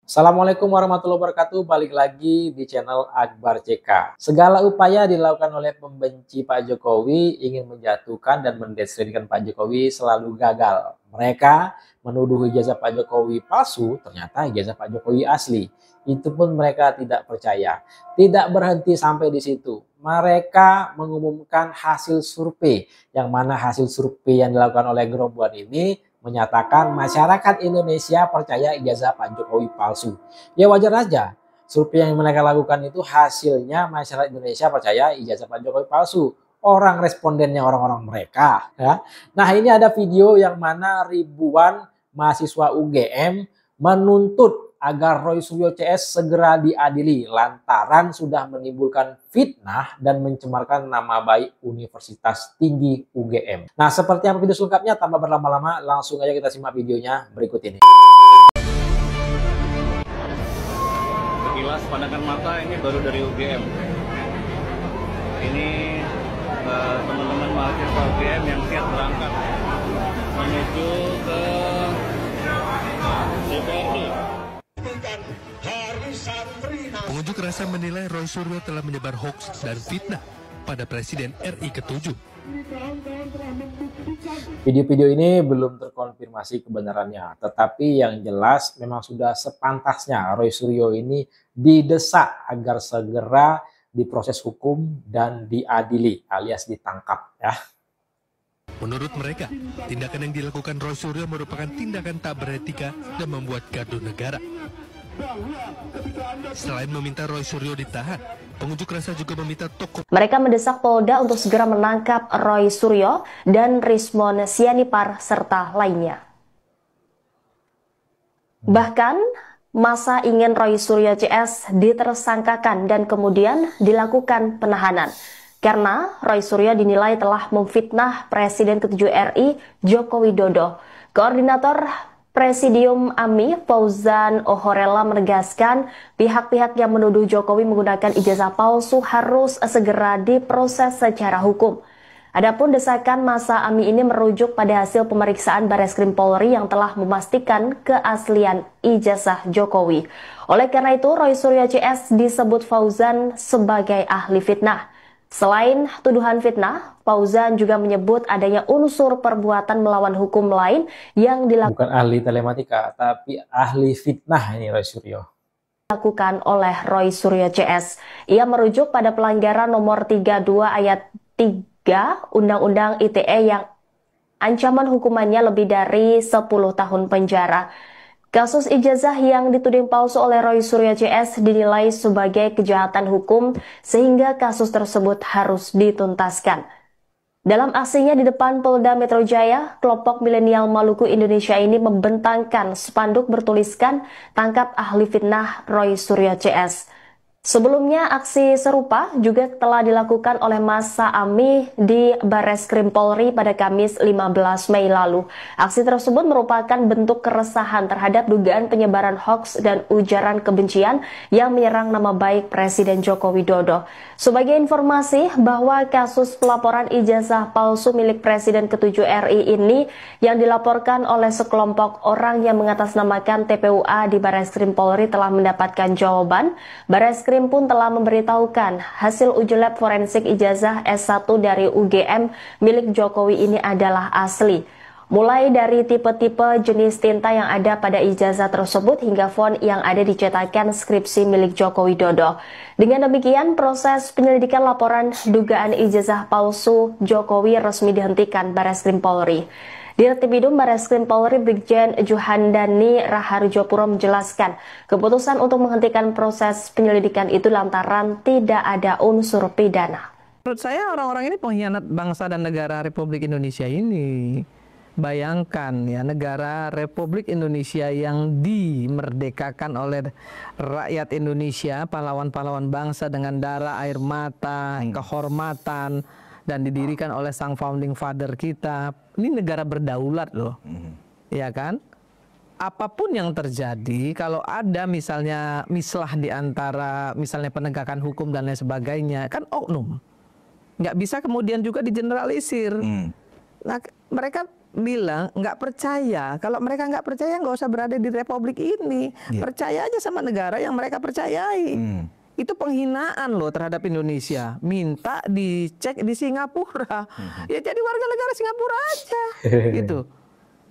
Assalamualaikum warahmatullahi wabarakatuh. Balik lagi di channel Akbar CK. Segala upaya dilakukan oleh pembenci Pak Jokowi ingin menjatuhkan dan mendiskreditkan Pak Jokowi selalu gagal. Mereka menuduh ijazah Pak Jokowi palsu, ternyata ijazah Pak Jokowi asli. Itu pun mereka tidak percaya. Tidak berhenti sampai di situ. Mereka mengumumkan hasil survei, yang mana hasil survei yang dilakukan oleh gerombolan ini menyatakan masyarakat Indonesia percaya ijazah Pak Jokowi palsu. Ya wajar aja. Survei yang mereka lakukan itu hasilnya masyarakat Indonesia percaya ijazah Pak Jokowi palsu. Orang respondennya orang-orang mereka. Ya. Nah ini ada video yang mana ribuan mahasiswa UGM menuntut agar Roy Suryo CS segera diadili lantaran sudah menimbulkan fitnah dan mencemarkan nama baik Universitas Tinggi UGM. Nah, seperti apa video selengkapnya, tanpa berlama-lama langsung aja kita simak videonya berikut ini. Sekilas pandangan mata ini baru dari UGM. Ini teman-teman mahasiswa UGM yang siap berangkat menuju ke DPRD. Pengunjuk rasa menilai Roy Suryo telah menyebar hoaks dan fitnah pada Presiden RI ke-7. Video-video ini belum terkonfirmasi kebenarannya, tetapi yang jelas memang sudah sepantasnya Roy Suryo ini didesak agar segera diproses hukum dan diadili alias ditangkap ya. Menurut mereka, tindakan yang dilakukan Roy Suryo merupakan tindakan tak beretika dan membuat gaduh negara. Selain meminta Roy Suryo ditahan, pengunjuk rasa juga meminta tokoh. Mereka mendesak Polda untuk segera menangkap Roy Suryo dan Rismon Sianipar serta lainnya. Bahkan, masa ingin Roy Suryo CS ditersangkakan dan kemudian dilakukan penahanan. Karena Roy Suryo dinilai telah memfitnah Presiden ke-7 RI Joko Widodo. Koordinator Presidium AMI Fauzan Ohorella menegaskan pihak-pihak yang menuduh Jokowi menggunakan ijazah palsu harus segera diproses secara hukum. Adapun desakan masa AMI ini merujuk pada hasil pemeriksaan Bareskrim Polri yang telah memastikan keaslian ijazah Jokowi. Oleh karena itu, Roy Suryo CS disebut Fauzan sebagai ahli fitnah. Selain tuduhan fitnah, Fauzan juga menyebut adanya unsur perbuatan melawan hukum lain yang dilakukan. Bukan ahli telematika, tapi ahli fitnah ini Roy Suryo. Dilakukan oleh Roy Suryo CS. Ia merujuk pada pelanggaran nomor 32 ayat 3 Undang-Undang ITE yang ancaman hukumannya lebih dari 10 tahun penjara. Kasus ijazah yang dituding palsu oleh Roy Suryo CS dinilai sebagai kejahatan hukum sehingga kasus tersebut harus dituntaskan. Dalam aksinya di depan Polda Metro Jaya, kelompok milenial Maluku Indonesia ini membentangkan spanduk bertuliskan "Tangkap ahli fitnah Roy Suryo CS". Sebelumnya, aksi serupa juga telah dilakukan oleh massa AMI di Bareskrim Polri pada Kamis 15 Mei lalu. Aksi tersebut merupakan bentuk keresahan terhadap dugaan penyebaran hoaks dan ujaran kebencian yang menyerang nama baik Presiden Joko Widodo. Sebagai informasi bahwa kasus pelaporan ijazah palsu milik Presiden ke-7 RI ini yang dilaporkan oleh sekelompok orang yang mengatasnamakan TPUA di Bareskrim Polri telah mendapatkan jawaban. Bareskrim pun telah memberitahukan hasil uji lab forensik ijazah S1 dari UGM milik Jokowi ini adalah asli. Mulai dari tipe-tipe jenis tinta yang ada pada ijazah tersebut hingga font yang ada di cetakan skripsi milik Joko Widodo. Dengan demikian, proses penyelidikan laporan dugaan ijazah palsu Jokowi resmi dihentikan Bareskrim Polri. Dirtipidum Bareskrim Polri Brigjen Juhandani Raharjopuro menjelaskan keputusan untuk menghentikan proses penyelidikan itu lantaran tidak ada unsur pidana. Menurut saya orang-orang ini pengkhianat bangsa dan negara Republik Indonesia ini. Bayangkan ya, negara Republik Indonesia yang dimerdekakan oleh rakyat Indonesia, pahlawan-pahlawan bangsa dengan darah, air mata, kehormatan, dan didirikan oleh sang founding father kita. Ini negara berdaulat loh, ya kan? Apapun yang terjadi, kalau ada misalnya mislah di antara misalnya penegakan hukum dan lain sebagainya, kan oknum. Nggak bisa kemudian juga digeneralisir. Nah, mereka bilang nggak percaya. Kalau mereka nggak percaya nggak usah berada di republik ini. Percaya aja sama negara yang mereka percayai. Itu penghinaan loh terhadap Indonesia. Minta dicek di Singapura. Ya jadi warga negara Singapura aja. Gitu.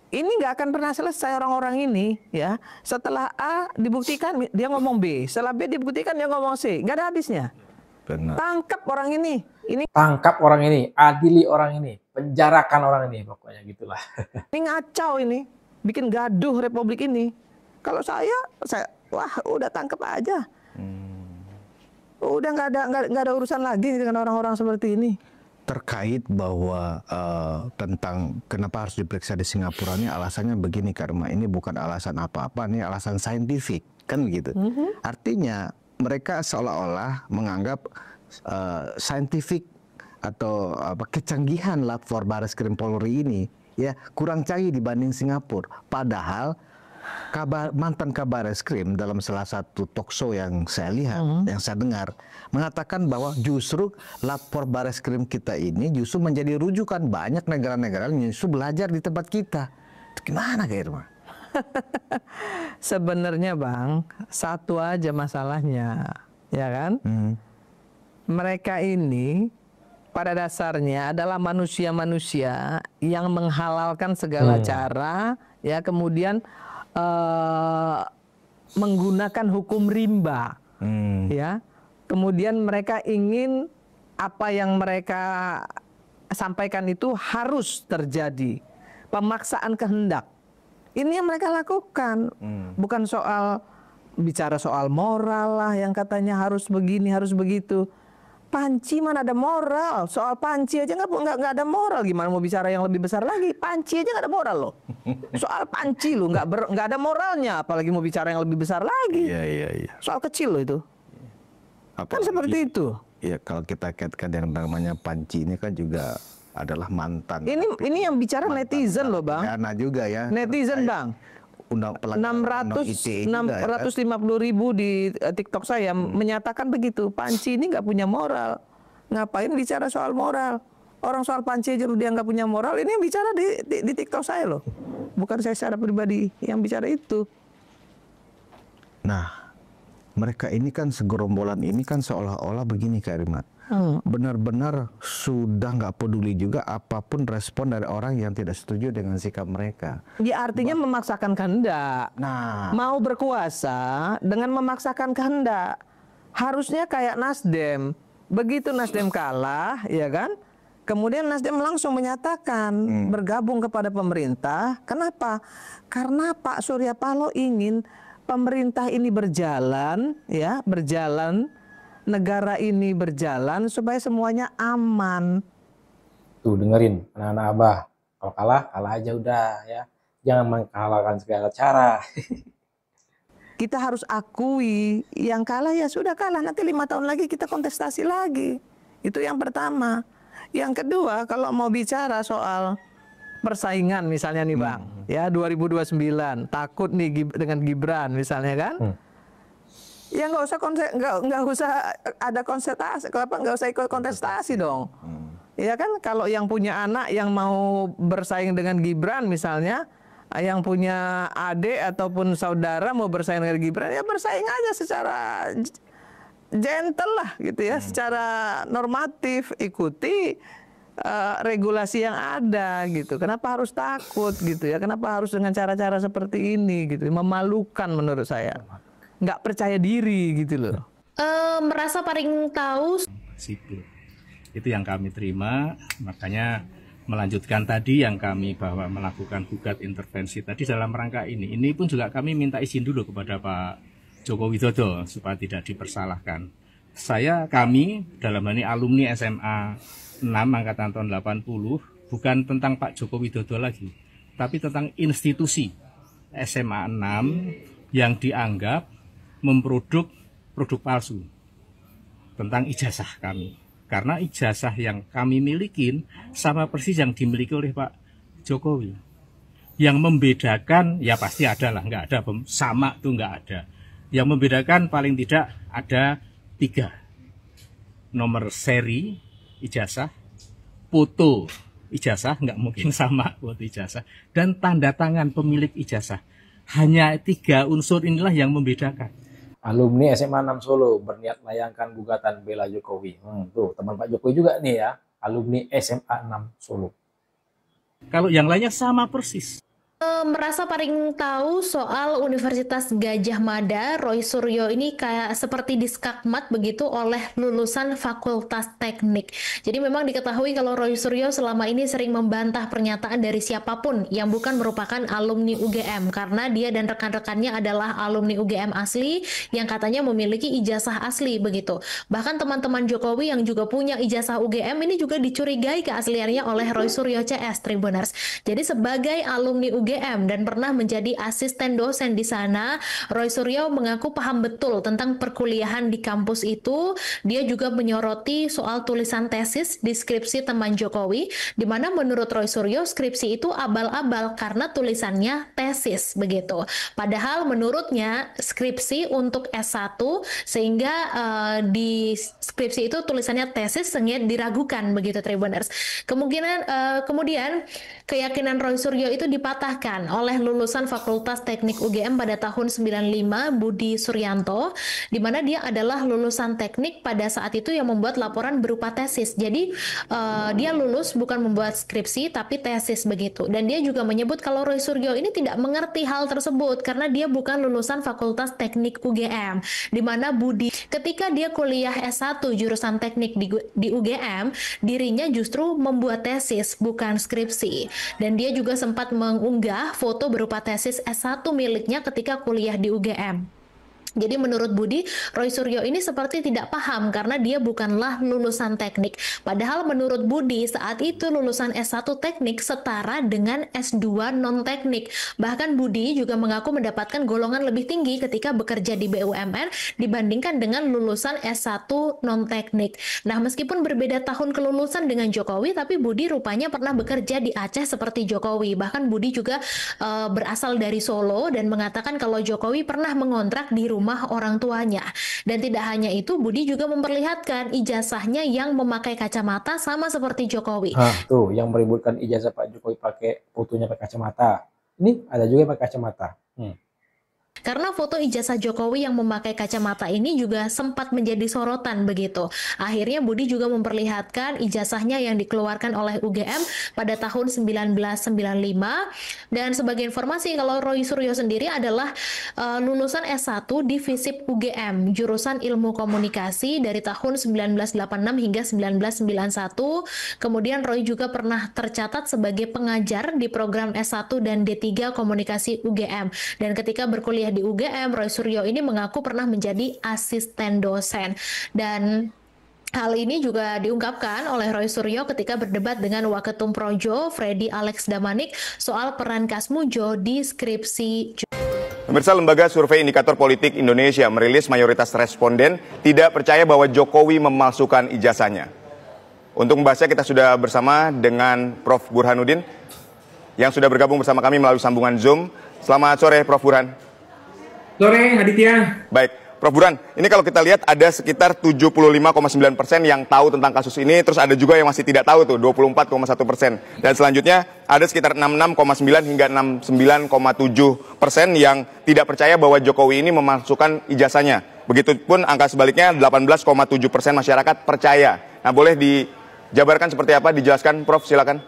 Ini nggak akan pernah selesai orang-orang ini, ya. Setelah A dibuktikan dia ngomong B, setelah B dibuktikan dia ngomong C, nggak ada habisnya. Benar. Tangkap orang ini. Tangkap orang ini, adili orang ini, penjarakan orang ini, pokoknya gitulah. Ini ngacau ini, bikin gaduh republik ini. Kalau saya wah udah tangkap aja. Udah nggak ada urusan lagi dengan orang-orang seperti ini. Terkait bahwa tentang kenapa harus diperiksa di Singapura ini alasannya begini, karena ini bukan alasan apa-apa, ini alasan saintifik, kan begitu. Artinya mereka seolah-olah menganggap saintifik atau kecanggihan lapor Bareskrim Polri ini ya kurang canggih dibanding Singapura. Padahal mantan Kabar Eskrim dalam salah satu talkshow yang saya lihat, yang saya dengar, mengatakan bahwa justru lapor Bareskrim kita ini justru menjadi rujukan banyak negara-negara yang justru belajar di tempat kita. Itu gimana Kak Irma? Sebenarnya Bang, satu aja masalahnya, ya kan? Mereka ini pada dasarnya adalah manusia-manusia yang menghalalkan segala cara, ya, kemudian menggunakan hukum rimba, ya. Kemudian mereka ingin apa yang mereka sampaikan itu harus terjadi, pemaksaan kehendak. Ini yang mereka lakukan, bukan soal bicara soal moral lah yang katanya harus begini harus begitu. Panci mana ada moral? Soal panci aja nggak ada moral. Gimana mau bicara yang lebih besar lagi? Panci aja nggak ada moral loh. Soal panci loh nggak ada moralnya. Apalagi mau bicara yang lebih besar lagi. Iya. Soal kecil loh itu. Kan seperti itu. Iya, kalau kita kaitkan yang namanya panci ini kan juga adalah mantan. Ini yang bicara netizen loh Bang. Karena juga ya. Netizen Bang. 650.000 di TikTok saya menyatakan begitu. Panci ini nggak punya moral. Ngapain bicara soal moral? Orang soal panci aja dia nggak punya moral. Ini yang bicara di TikTok saya loh. Bukan saya secara pribadi yang bicara itu. Nah, mereka ini kan segerombolan ini kan seolah-olah begini Kak Irma. Benar-benar sudah nggak peduli juga apapun respon dari orang yang tidak setuju dengan sikap mereka. Ya artinya memaksakan kehendak. Nah, mau berkuasa dengan memaksakan kehendak. Harusnya kayak Nasdem. Begitu Nasdem kalah, ya kan? Kemudian Nasdem langsung menyatakan bergabung kepada pemerintah. Kenapa? Karena Pak Surya Paloh ingin pemerintah ini berjalan, ya, negara ini berjalan supaya semuanya aman. Tuh dengerin anak-anak Abah, kalau kalah aja udah ya, jangan menghalalkan segala cara. Kita harus akui yang kalah ya sudah kalah, nanti 5 tahun lagi kita kontestasi lagi. Itu yang pertama. Yang kedua, kalau mau bicara soal persaingan misalnya nih Bang, ya 2029 takut nih dengan Gibran misalnya kan? Ya nggak usah ada kontestasi, nggak usah ikut kontestasi dong. Ya kan, kalau yang punya anak yang mau bersaing dengan Gibran misalnya, yang punya adik ataupun saudara mau bersaing dengan Gibran, ya bersaing aja secara gentle lah gitu ya, secara normatif, ikuti regulasi yang ada gitu. Kenapa harus takut gitu ya? Kenapa harus dengan cara-cara seperti ini gitu? Memalukan menurut saya. Nggak percaya diri gitu loh. Merasa paling tahu Sipil. Itu yang kami terima, makanya melanjutkan tadi yang kami bahwa melakukan gugat intervensi tadi dalam rangka ini. Ini pun juga kami minta izin dulu kepada Pak Joko Widodo supaya tidak dipersalahkan. Kami dalam hal ini alumni SMA 6 angkatan tahun 80 bukan tentang Pak Joko Widodo lagi, tapi tentang institusi SMA 6 yang dianggap memproduk produk palsu tentang ijazah kami. Karena ijazah yang kami milikin sama persis yang dimiliki oleh Pak Jokowi. Yang membedakan, ya pasti ada lah, nggak ada sama tuh nggak ada. Yang membedakan paling tidak ada 3. Nomor seri ijazah, foto ijazah, nggak mungkin sama foto ijazah, dan tanda tangan pemilik ijazah. Hanya 3 unsur inilah yang membedakan. Alumni SMA 6 Solo berniat melayangkan gugatan bela Jokowi. Tuh, teman Pak Jokowi juga nih ya, alumni SMA 6 Solo. Kalau yang lainnya sama persis. Merasa paling tahu soal Universitas Gadjah Mada, Roy Suryo ini kayak seperti diskakmat begitu oleh lulusan Fakultas Teknik. Jadi memang diketahui kalau Roy Suryo selama ini sering membantah pernyataan dari siapapun yang bukan merupakan alumni UGM, karena dia dan rekan-rekannya adalah alumni UGM asli yang katanya memiliki ijazah asli begitu. Bahkan teman-teman Jokowi yang juga punya ijazah UGM ini juga dicurigai keasliannya oleh Roy Suryo CS, Tribuners. Jadi sebagai alumni UGM dan pernah menjadi asisten dosen di sana, Roy Suryo mengaku paham betul tentang perkuliahan di kampus itu. Dia juga menyoroti soal tulisan tesis di skripsi teman Jokowi, di mana menurut Roy Suryo skripsi itu abal-abal karena tulisannya tesis begitu. Padahal menurutnya skripsi untuk S1 sehingga di skripsi itu tulisannya tesis sehingga diragukan begitu, Tribuners. Kemudian keyakinan Roy Suryo itu dipatahkan oleh lulusan Fakultas Teknik UGM pada tahun 95, Budi Suryanto, di mana dia adalah lulusan teknik pada saat itu yang membuat laporan berupa tesis. Jadi dia lulus bukan membuat skripsi tapi tesis begitu. Dan dia juga menyebut kalau Roy Suryo ini tidak mengerti hal tersebut karena dia bukan lulusan Fakultas Teknik UGM, di mana Budi ketika dia kuliah S1 jurusan teknik di UGM, dirinya justru membuat tesis bukan skripsi. Dan dia juga sempat mengunggah foto berupa tesis S1 miliknya ketika kuliah di UGM. Jadi menurut Budi, Roy Suryo ini seperti tidak paham karena dia bukanlah lulusan teknik. Padahal menurut Budi saat itu lulusan S1 teknik setara dengan S2 non-teknik. Bahkan Budi juga mengaku mendapatkan golongan lebih tinggi ketika bekerja di BUMN dibandingkan dengan lulusan S1 non-teknik. Nah, meskipun berbeda tahun kelulusan dengan Jokowi, tapi Budi rupanya pernah bekerja di Aceh seperti Jokowi. Bahkan Budi juga berasal dari Solo dan mengatakan kalau Jokowi pernah mengontrak di rumah orang tuanya. Dan tidak hanya itu, Budi juga memperlihatkan ijazahnya yang memakai kacamata sama seperti Jokowi. Tuh, yang meributkan ijazah Pak Jokowi pakai fotonya pakai kacamata. Ini ada juga yang pakai kacamata. Karena foto ijazah Jokowi yang memakai kacamata ini juga sempat menjadi sorotan begitu. Akhirnya Budi juga memperlihatkan ijazahnya yang dikeluarkan oleh UGM pada tahun 1995. Dan sebagai informasi, kalau Roy Suryo sendiri adalah lulusan S1 di FISIP UGM, jurusan Ilmu Komunikasi dari tahun 1986 hingga 1991. Kemudian Roy juga pernah tercatat sebagai pengajar di program S1 dan D3 Komunikasi UGM. Dan ketika berkuliah di UGM, Roy Suryo ini mengaku pernah menjadi asisten dosen. Dan hal ini juga diungkapkan oleh Roy Suryo ketika berdebat dengan Waketum Projo, Freddy Alex Damanik, soal peran Kasmujo di skripsi. Pemirsa, Lembaga Survei Indikator Politik Indonesia merilis mayoritas responden tidak percaya bahwa Jokowi memalsukan ijazahnya. Untuk membahasnya kita sudah bersama dengan Prof. Burhanuddin yang sudah bergabung bersama kami melalui sambungan Zoom. Selamat sore, Prof. Burhan. Sore, Aditya. Baik, Prof. Burhan, ini kalau kita lihat ada sekitar 75,9% yang tahu tentang kasus ini, terus ada juga yang masih tidak tahu tuh, 24,1%. Dan selanjutnya ada sekitar 66,9 hingga 69,7% yang tidak percaya bahwa Jokowi ini memalsukan ijazahnya. Begitupun angka sebaliknya 18,7% masyarakat percaya. Nah, boleh dijabarkan seperti apa, dijelaskan, Prof, silakan.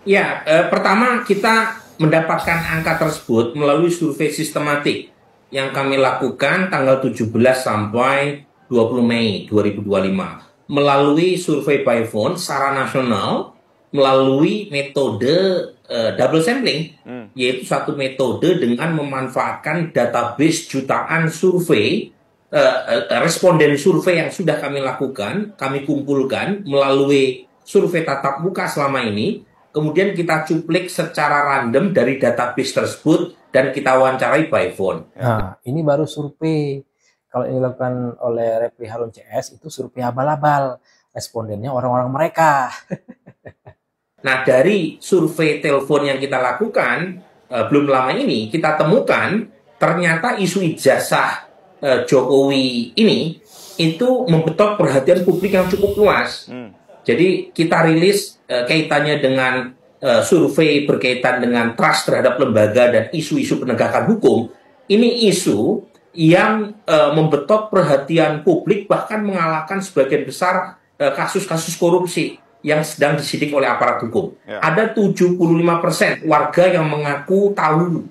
Ya, pertama kita mendapatkan angka tersebut melalui survei sistematik yang kami lakukan tanggal 17 sampai 20 Mei 2025 melalui survei by phone secara nasional melalui metode double sampling, yaitu satu metode dengan memanfaatkan database jutaan survei responden survei yang sudah kami lakukan, kami kumpulkan melalui survei tatap muka selama ini. Kemudian kita cuplik secara random dari database tersebut dan kita wawancarai by phone. Nah, ini baru survei. Kalau ini dilakukan oleh Repli Harun CS, itu survei abal-abal. Respondennya orang-orang mereka. Nah, dari survei telepon yang kita lakukan, belum lama ini, kita temukan ternyata isu ijazah Jokowi ini, itu membetot perhatian publik yang cukup luas. Jadi kita rilis kaitannya dengan survei berkaitan dengan trust terhadap lembaga dan isu-isu penegakan hukum. Ini isu yang membetot perhatian publik, bahkan mengalahkan sebagian besar kasus-kasus korupsi yang sedang disidik oleh aparat hukum. Ya. Ada 75% warga yang mengaku tahu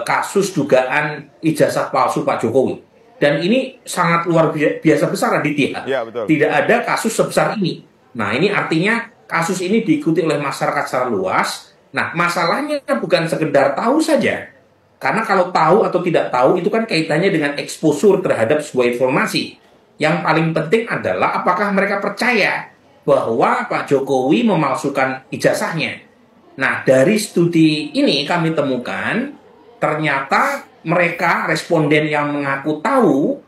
kasus dugaan ijazah palsu Pak Jokowi. Dan ini sangat luar biasa besar, Aditya. Ya, betul. Tidak ada kasus sebesar ini. Nah, ini artinya kasus ini diikuti oleh masyarakat secara luas. Nah, masalahnya bukan sekedar tahu saja. Karena kalau tahu atau tidak tahu itu kan kaitannya dengan exposure terhadap sebuah informasi. Yang paling penting adalah apakah mereka percaya bahwa Pak Jokowi memalsukan ijazahnya. Nah, dari studi ini kami temukan ternyata mereka responden yang mengaku tahu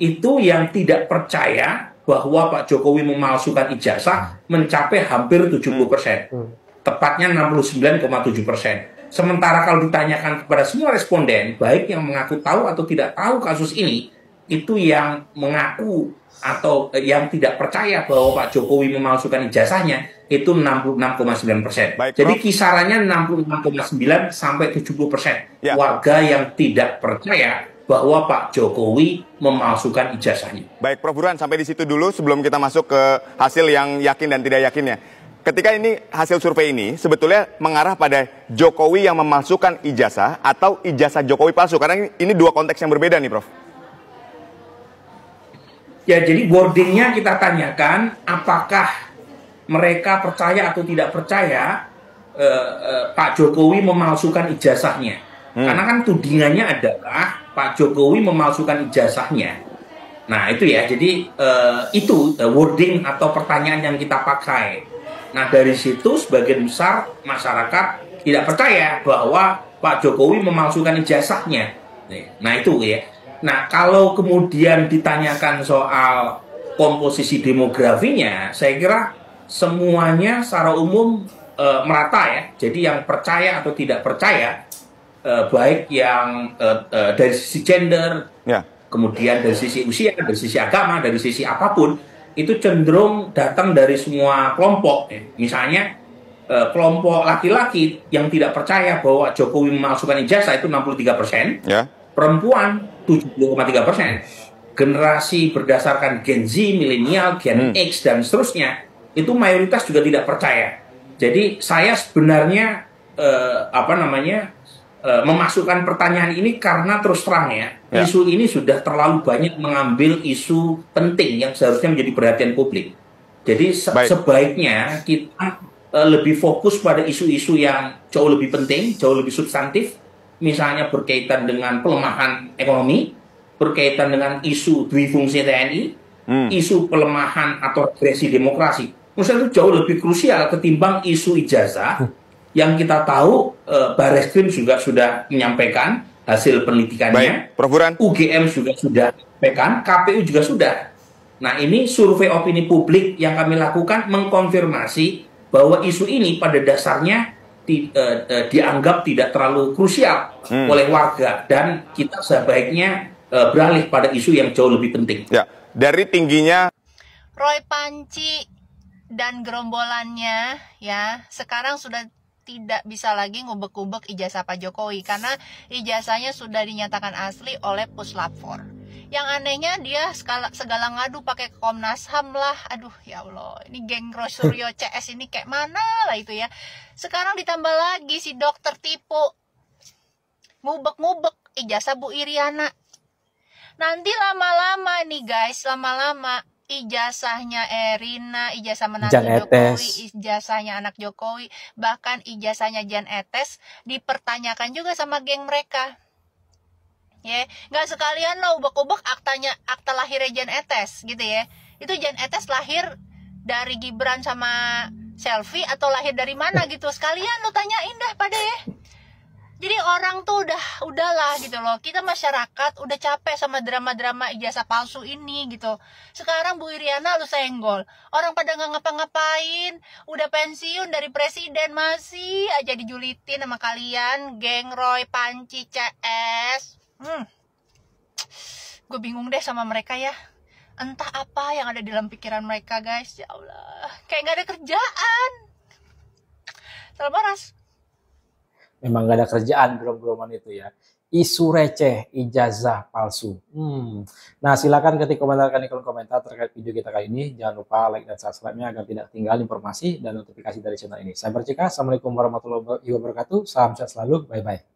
itu yang tidak percaya bahwa Pak Jokowi memalsukan ijazah mencapai hampir 70%. Tepatnya 69,7%. Sementara kalau ditanyakan kepada semua responden, baik yang mengaku tahu atau tidak tahu kasus ini, itu yang mengaku atau yang tidak percaya bahwa Pak Jokowi memalsukan ijazahnya, itu 66,9%. Jadi kisarannya 66,9 sampai 70% warga yang tidak percaya bahwa Pak Jokowi memalsukan ijazahnya. Baik, Prof. Burhan, sampai di situ dulu sebelum kita masuk ke hasil yang yakin dan tidak yakinnya. Ketika ini hasil survei ini sebetulnya mengarah pada Jokowi yang memalsukan ijazah atau ijazah Jokowi palsu, karena ini dua konteks yang berbeda nih, Prof. Ya, jadi wordingnya kita tanyakan apakah mereka percaya atau tidak percaya Pak Jokowi memalsukan ijazahnya. Karena kan tudingannya adalah Pak Jokowi memalsukan ijazahnya. Nah, itu ya, jadi itu wording atau pertanyaan yang kita pakai. Nah, dari situ sebagian besar masyarakat tidak percaya bahwa Pak Jokowi memalsukan ijazahnya. Nah, itu ya. Nah, kalau kemudian ditanyakan soal komposisi demografinya, saya kira semuanya secara umum merata ya. Jadi yang percaya atau tidak percaya, baik yang dari sisi gender, kemudian dari sisi usia, dari sisi agama, dari sisi apapun, itu cenderung datang dari semua kelompok. Misalnya kelompok laki-laki yang tidak percaya bahwa Jokowi memalsukan ijazah itu 63%, perempuan 70,3%, generasi berdasarkan Gen Z, milenial, Gen X dan seterusnya itu mayoritas juga tidak percaya. Jadi saya sebenarnya memasukkan pertanyaan ini karena terus terang ya, isu ini sudah terlalu banyak mengambil isu penting yang seharusnya menjadi perhatian publik. Jadi sebaiknya kita lebih fokus pada isu-isu yang jauh lebih penting, jauh lebih substantif, misalnya berkaitan dengan pelemahan ekonomi, berkaitan dengan isu duifungsi TNI, isu pelemahan atau regresi demokrasi. Menurut saya itu jauh lebih krusial ketimbang isu ijazah. Yang kita tahu, Barreskrim juga sudah menyampaikan hasil penelitikannya. Prof. Burhan. UGM juga sudah menyampaikan, KPU juga sudah. Nah, ini survei opini publik yang kami lakukan mengkonfirmasi bahwa isu ini pada dasarnya dianggap tidak terlalu krusial oleh warga. Dan kita sebaiknya beralih pada isu yang jauh lebih penting. Ya, dari tingginya Roy Panci dan gerombolannya ya sekarang sudah tidak bisa lagi ngubek-ngubek ijazah Pak Jokowi karena ijazahnya sudah dinyatakan asli oleh Puslap 4. Yang anehnya dia segala ngadu pakai ke Komnas HAM lah. Aduh ya Allah, ini geng Roy Suryo CS ini kayak mana lah itu ya. Sekarang ditambah lagi si dokter tipu ngubek-ngubek ijazah Bu Iriana. Nanti lama-lama nih guys, lama-lama ijazahnya Erina, ijazah menantu Jokowi, ijazahnya anak Jokowi, bahkan ijazahnya Jan Etes dipertanyakan juga sama geng mereka. Ya, nggak sekalian lo ubek-ubek akta lahirnya Jan Etes gitu ya. Itu Jan Etes lahir dari Gibran sama Selfie atau lahir dari mana gitu. Sekalian lo tanyain dah pada ya. Jadi orang tuh udahlah gitu loh. Kita masyarakat udah capek sama drama-drama ijazah palsu ini gitu. Sekarang Bu Iriana lu senggol. Orang pada nggak ngapa-ngapain, udah pensiun dari presiden masih aja dijulitin sama kalian, geng Roy Panci CS. Gue bingung deh sama mereka ya. Entah apa yang ada di dalam pikiran mereka, guys. Ya Allah, kayak nggak ada kerjaan. Terlepas. Memang gak ada kerjaan gerom-geroman itu ya. Isu receh, ijazah palsu. Nah, silakan ketik komentarkan di kolom komentar terkait video kita kali ini. Jangan lupa like dan subscribe-nya agar tidak tinggal informasi dan notifikasi dari channel ini. Saya Akbar CK, Assalamualaikum warahmatullahi wabarakatuh. Salam sehat selalu. Bye-bye.